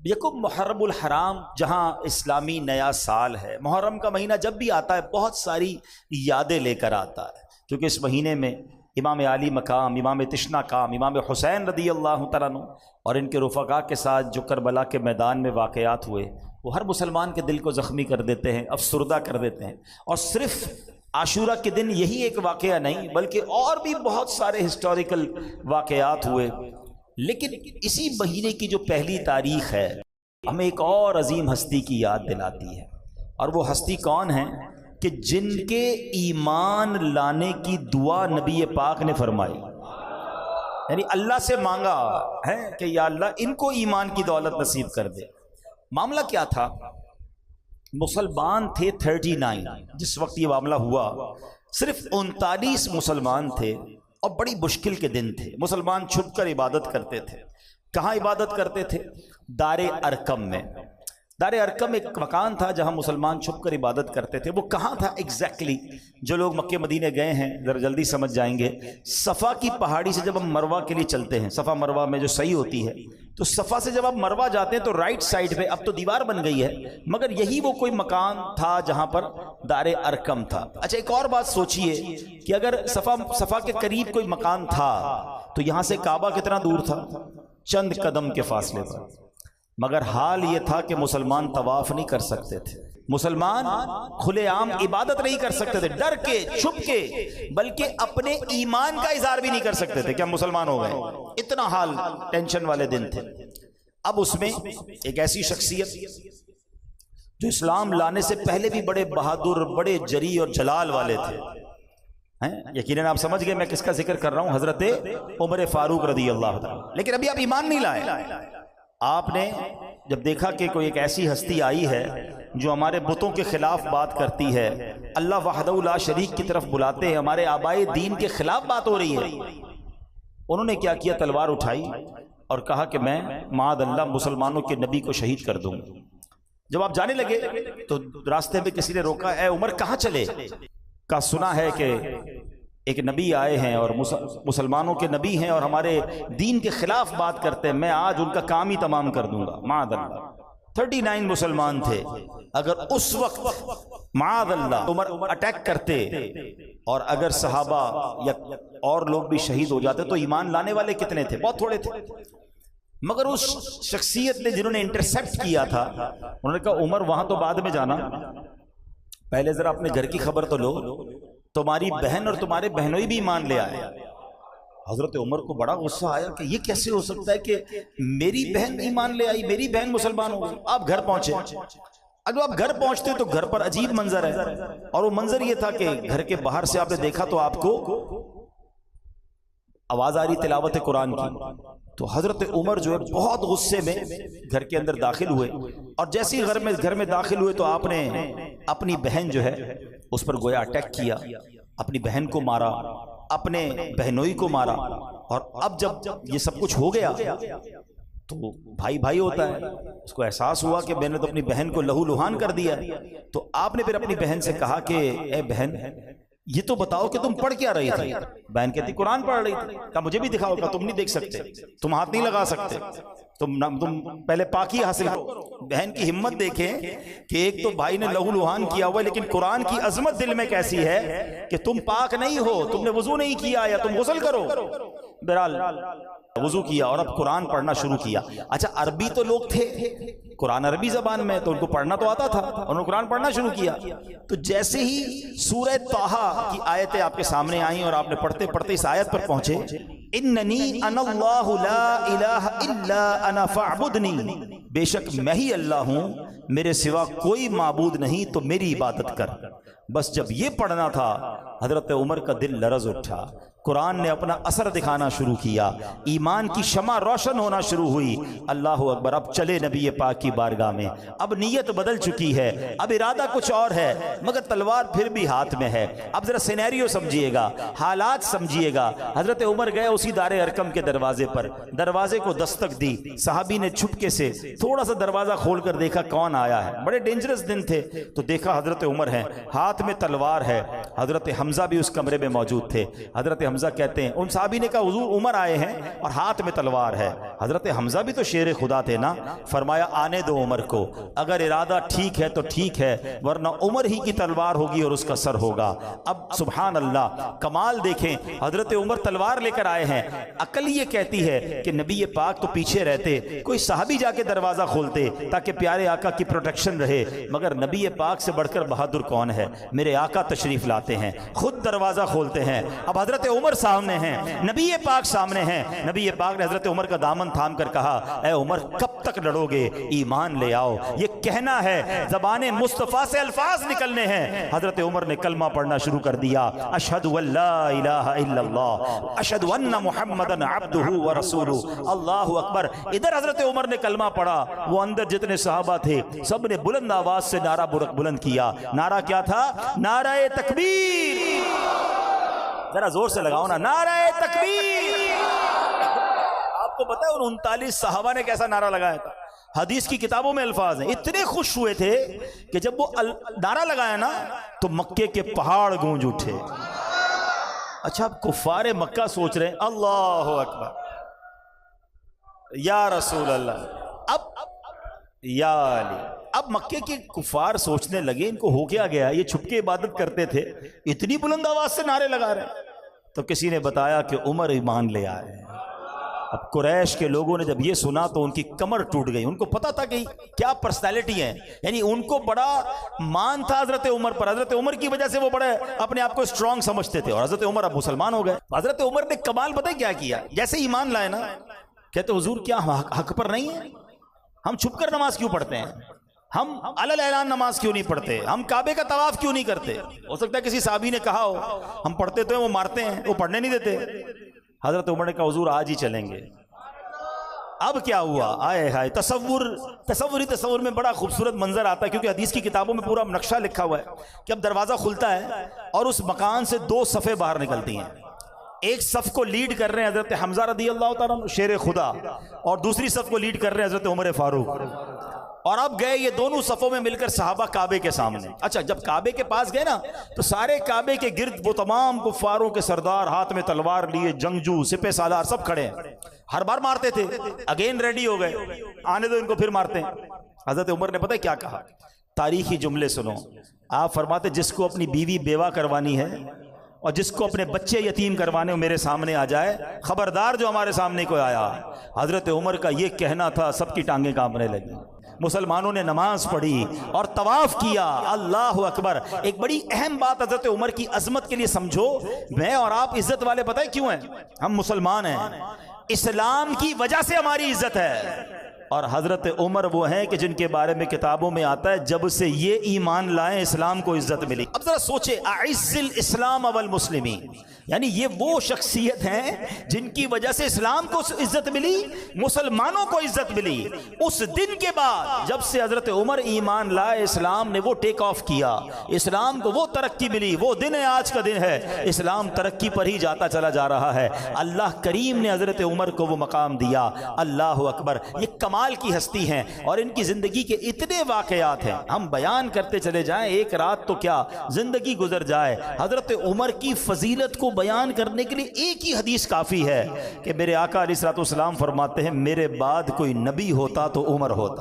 یکم محرم الحرام، جہاں اسلامی نیا سال ہے، محرم کا مہینہ جب بھی آتا ہے بہت ساری یادیں لے کر آتا ہے، کیونکہ اس مہینے میں امام علی مقام، امام تشنا کام، امام حسین رضی اللہ تعالیٰ عنہ اور ان کے رفقا کے ساتھ جو کربلا کے میدان میں واقعات ہوئے وہ ہر مسلمان کے دل کو زخمی کر دیتے ہیں، افسردہ کر دیتے ہیں۔ اور صرف عاشورہ کے دن یہی ایک واقعہ نہیں بلکہ اور بھی بہت سارے ہسٹوریکل واقعات ہوئے، لیکن اسی مہینے کی جو پہلی تاریخ ہے ہمیں ایک اور عظیم ہستی کی یاد دلاتی ہے، اور وہ ہستی کون ہے کہ جن کے ایمان لانے کی دعا نبی پاک نے فرمائی، یعنی اللہ سے مانگا ہے کہ یا اللہ ان کو ایمان کی دولت نصیب کر دے۔ معاملہ کیا تھا؟ مسلمان تھے 39، جس وقت یہ معاملہ ہوا صرف 39 مسلمان تھے، اور بڑی مشکل کے دن تھے۔ مسلمان چھپ کر عبادت کرتے تھے۔ کہاں عبادت کرتے تھے؟ دار ارقم میں۔ دار ارقم ایک مکان تھا جہاں مسلمان چھپ کر عبادت کرتے تھے۔ وہ کہاں تھا ایگزیکٹلی؟ جو لوگ مکہ مدینے گئے ہیں ذرا جلدی سمجھ جائیں گے۔ صفا کی پہاڑی سے جب ہم مروہ کے لیے چلتے ہیں، صفا مروہ میں جو صحیح ہوتی ہے، تو صفا سے جب آپ مروہ جاتے ہیں تو رائٹ سائڈ پہ، اب تو دیوار بن گئی ہے، مگر یہی وہ کوئی مکان تھا جہاں پر دار ارقم تھا۔ اچھا ایک اور بات سوچئے کہ اگر صفا کے قریب کوئی مکان تھا تو یہاں سے کعبہ کتنا دور تھا؟ چند قدم کے فاصلے پر۔ مگر حال یہ تھا کہ مسلمان طواف نہیں کر سکتے تھے، مسلمان کھلے عام عبادت نہیں کر سکتے تھے، ڈر کے، چھپ کے، بلکہ اپنے ایمان کا اظہار بھی نہیں کر سکتے تھے کہ ہم مسلمان ہو گئے۔ اتنا حال ٹینشن والے دن تھے۔ اب اس میں ایک ایسی شخصیت جو اسلام لانے سے پہلے بھی بڑے بہادر، بڑے جری اور جلال والے تھے، یقیناً آپ سمجھ گئے میں کس کا ذکر کر رہا ہوں، حضرت عمر فاروق رضی اللہ عنہ۔ لیکن ابھی آپ ایمان نہیں لائے۔ آپ نے جب دیکھا کہ کوئی ایک ایسی ہستی آئی ہے جو ہمارے بتوں کے خلاف بات کرتی ہے، اللہ وحدہ لا شریک کی طرف بلاتے ہیں، ہمارے آبائے دین کے خلاف بات ہو رہی ہے، انہوں نے کیا کیا؟ تلوار اٹھائی اور کہا کہ میں معاذ اللہ مسلمانوں کے نبی کو شہید کر دوں۔ جب آپ جانے لگے تو راستے میں کسی نے روکا، اے عمر کہاں چلے؟ کہا سنا ہے کہ ایک نبی آئے ہیں اور مسلمانوں کے نبی ہیں اور ہمارے دین کے خلاف بات کرتے ہیں، میں آج ان کا کام ہی تمام کر دوں گا۔ معاذ اللہ 39 مسلمان تھے، اگر اس وقت معاذ اللہ عمر اٹیک کرتے اور اگر صحابہ یا اور لوگ بھی شہید ہو جاتے تو ایمان لانے والے کتنے تھے؟ بہت تھوڑے تھے۔ مگر اس شخصیت نے جنہوں نے انٹرسیپٹ کیا تھا، انہوں نے کہا عمر وہاں تو بعد میں جانا، پہلے ذرا اپنے گھر کی خبر تو لو، تمہاری بہن اور تمہارے بہنوئی بھی ایمان لے آئے۔ حضرت عمر کو بڑا غصہ آیا کہ یہ کیسے ہو سکتا ہے کہ میری بہن ایمان لے آئی، میری بہن مسلمان ہو گئی۔ آپ گھر پہنچے، اگر آپ گھر پہنچتے تو گھر پر عجیب منظر ہے، اور وہ منظر یہ تھا کہ گھر کے باہر سے آپ نے دیکھا تو آپ کو آواز آ رہی تلاوت قرآن کی۔ تو حضرت عمر جو ہے بہت غصے میں گھر کے اندر داخل ہوئے، اور جیسے ہی گھر میں داخل ہوئے تو آپ نے اپنی بہن جو ہے اس پر گویا اٹیک کیا، اپنی بہن کو مارا، اپنے بہنوئی کو مارا۔ اور اب جب یہ سب کچھ ہو گیا تو بھائی بھائی ہوتا ہے، اس کو احساس ہوا کہ میں نے تو اپنی بہن کو لہو لہان کر دیا۔ تو آپ نے پھر اپنی بہن سے کہا کہ اے بہن یہ تو بتاؤ کہ تم پڑھ کیا رہی تھی؟ بہن کہتی قرآن پڑھ رہی تھی۔ کہا مجھے بھی دکھاؤ، کہا تم نہیں دیکھ سکتے، تم ہاتھ نہیں لگا سکتے، تم پہلے پاکی حاصل کرو۔ بہن کی ہمت دیکھیں کہ ایک تو بھائی نے لہو لہان کیا ہوا ہے، لیکن قرآن کی عظمت دل میں کیسی ہے کہ تم پاک نہیں ہو، تم نے وضو نہیں کیا، یا تم غسل کرو۔ بہرحال وضو کیا اور اب قرآن پڑھنا شروع کیا۔ اچھا عربی تو لوگ تھے، قرآن عربی زبان میں تو ان کو پڑھنا تو آتا تھا، انہوں نے قرآن پڑھنا شروع کیا۔ تو جیسے ہی سورہ طٰہٰ کی آیتیں آپ کے سامنے آئیں اور آپ نے پڑھتے پڑھتے اس آیت پر پہنچے، اننی انا اللہ لا الہ الا انا فاعبدنی، بے شک میں ہی اللہ ہوں، میرے سوا کوئی معبود نہیں تو میری عبادت کر۔ بس جب یہ پڑھنا تھا حضرت عمر کا دل لرز اٹھا، قرآن نے اپنا اثر دکھانا شروع کیا، ایمان کی شمع روشن ہونا شروع ہوئی۔ اللہ اکبر، اب چلے نبی پاک کی بارگاہ میں، اب نیت بدل چکی ہے، اب ارادہ کچھ اور ہے، مگر تلوار پھر بھی ہاتھ میں ہے۔ اب ذرا سینیریو سمجھیے گا، حالات سمجھیے گا۔ حضرت عمر گئے اسی دار ارقم کے دروازے پر، دروازے کو دستک دی، صحابی نے چھپکے سے تھوڑا سا دروازہ کھول کر دیکھا کون آیا ہے، بڑے ڈینجرس دن تھے، تو دیکھا حضرت عمر ہیں، ہاتھ میں تلوار ہے۔ حضرت حمزہ بھی اس کمرے میں موجود تھے، حضرت حمزہ حمزہ کہتے ہیں، ان صحابی نے کہا حضور عمر آئے ہیں اور ہاتھ میں تلوار ہے۔ حضرت حمزہ بھی تو شیر خدا تھے نا، فرمایا آنے دو عمر کو، اگر ارادہ ٹھیک ہے تو ٹھیک ہے، ورنہ عمر ہی کی تلوار ہوگی اور اس کا سر ہوگا۔ اب سبحان اللہ کمال دیکھیں، حضرت عمر تلوار لے کر آئے ہیں، عقل یہ کہتی ہے کہ نبی پاک تو پیچھے رہتے، کوئی صحابی جا کے دروازہ کھولتے تاکہ پیارے آقا کی پروٹیکشن رہے، مگر نبی پاک سے بڑھ کر بہادر کون ہے؟ میرے آقا تشریف لاتے ہیں، خود دروازہ کھولتے ہیں۔ اب حضرت عمر سامنے ہیں، نبی پاک سامنے ہیں، نبی پاک نے حضرت عمر کا دامن تھام کر کہا اے عمر کب تک لڑو گے، ایمان لے آؤ، یہ کہنا ہے، زبان مصطفیٰ سے الفاظ نکلنے ہیں۔ حضرت عمر نے کلمہ پڑھنا شروع کر دیا، اشہد ان لا الہ الا اللہ اشہد ان محمدن عبدہ ورسولہ، اللہ اکبر۔ ادھر حضرت عمر نے کلمہ پڑھا، وہ اندر جتنے صحابہ تھے سب نے بلند آواز سے نعرہ بلند کیا۔ نعرہ کیا تھا؟ نعرہ تکبیر، ذرا زور سے لگاؤ نا، نعرہ تکبیر۔ آپ کو پتہ ہے ان 39 صحابہ نے کیسا نعرہ لگایا تھا؟ حدیث کی کتابوں میں الفاظ ہیں، اتنے خوش ہوئے تھے کہ جب وہ نعرہ لگایا نا تو مکے کے پہاڑ گونج اٹھے۔ اچھا اب کفار مکہ سوچ رہے ہیں اللہ اکبر یا رسول اللہ، اب یا علی، اب مکے کے کفار سوچنے لگے ان کو ہو کیا گیا، یہ چھپ کے عبادت کرتے تھے، اتنی بلند آواز سے نعرے لگا رہے ہیں۔ تو کسی نے بتایا کہ عمر ایمان لے آئے ہیں۔ اب قریش کے لوگوں نے جب یہ سنا تو ان کی کمر ٹوٹ گئی، ان کو پتا تھا کہ کیا پرسنالٹی ہے، یعنی ان کو بڑا مان تھا حضرت عمر پر، حضرت عمر کی وجہ سے وہ بڑے اپنے آپ کو اسٹرانگ سمجھتے تھے، اور حضرت عمر اب مسلمان ہو گئے۔ حضرت عمر نے کمال پتہ کیا کیا؟ جیسے ایمان لائے نا، کہتے حضور کیا حق پر نہیں ہے؟ ہم چھپ کر نماز کیوں پڑھتے ہیں؟ ہم علل اعلان نماز کیوں نہیں پڑھتے؟ ہم کعبے کا طواف کیوں نہیں کرتے؟ ہو سکتا ہے کسی صحابی نے کہا ہو ہم پڑھتے تو ہیں، وہ مارتے ہیں، وہ پڑھنے نہیں دیتے۔ حضرت عمر نے کہا حضور آج ہی چلیں گے۔ اب کیا ہوا؟ آئے ہائے، تصور میں بڑا خوبصورت منظر آتا ہے، کیونکہ حدیث کی کتابوں میں پورا نقشہ لکھا ہوا ہے کہ اب دروازہ کھلتا ہے اور اس مکان سے 2 صفیں باہر نکلتی ہیں۔ ایک صف کو لیڈ کر رہے ہیں حضرت حمزہ رضی اللہ تعالیٰ عنہ شیر خدا، اور دوسری صف کو لیڈ کر رہے ہیں حضرت عمر فاروق، اور اب گئے یہ دونوں صفوں میں مل کر صحابہ کعبے کے سامنے۔ اچھا جب کعبے کے پاس گئے نا تو سارے کعبے کے گرد وہ تمام کفاروں کے سردار ہاتھ میں تلوار لیے، جنگجو، سپہ سالار سب کھڑے ہیں، ہر بار مارتے تھے، اگین ریڈی ہو گئے، آنے دو ان کو پھر مارتے ہیں۔ حضرت عمر نے پتہ کیا کہا؟ تاریخی جملے سنو، آپ فرماتے جس کو اپنی بیوی بیوہ کروانی ہے اور جس کو اپنے بچے یتیم کروانے ہو میرے سامنے آ جائے، خبردار جو ہمارے سامنے کوئی آیا۔ حضرت عمر کا یہ کہنا تھا، سب کی ٹانگیں کانپنے لگی، مسلمانوں نے نماز پڑھی اور طواف کیا۔ اللہ اکبر۔ ایک بڑی اہم بات حضرت عمر کی عظمت کے لیے سمجھو، میں اور آپ عزت والے پتہ ہے کیوں ہیں؟ ہم مسلمان ہیں، اسلام کی وجہ سے ہماری عزت ہے، اور حضرت عمر وہ ہیں کہ جن کے بارے میں کتابوں میں آتا ہے جب سے یہ ایمان لائیں اسلام کو عزت ملی۔ اب ذرا سوچے، اعز الاسلام والمسلمین، یعنی یہ وہ شخصیت ہیں جن کی وجہ سے اسلام کو عزت ملی، مسلمانوں کو عزت ملی۔ اس دن کے بعد جب سے حضرت عمر ایمان لائے، اسلام نے وہ ٹیک آف کیا، اسلام کو وہ ترقی ملی، وہ دن ہے آج کا دن ہے، اسلام ترقی پر ہی جاتا چلا جا رہا ہے۔ اللہ کریم نے حضرت عمر کو وہ مقام دیا۔ اللہ اکبر۔ یہ کمال کی ہستی ہیں اور ان کی زندگی کے اتنے واقعات ہیں، ہم بیان کرتے چلے جائیں، ایک رات تو کیا زندگی گزر جائے۔ حضرت عمر کی فضیلت کو بیان کرنے کے لیے ایک ہی حدیث کافی ہے کہ میرے آقا علیہ الصلوۃ والسلام فرماتے ہیں میرے بعد کوئی نبی ہوتا تو عمر ہوتا۔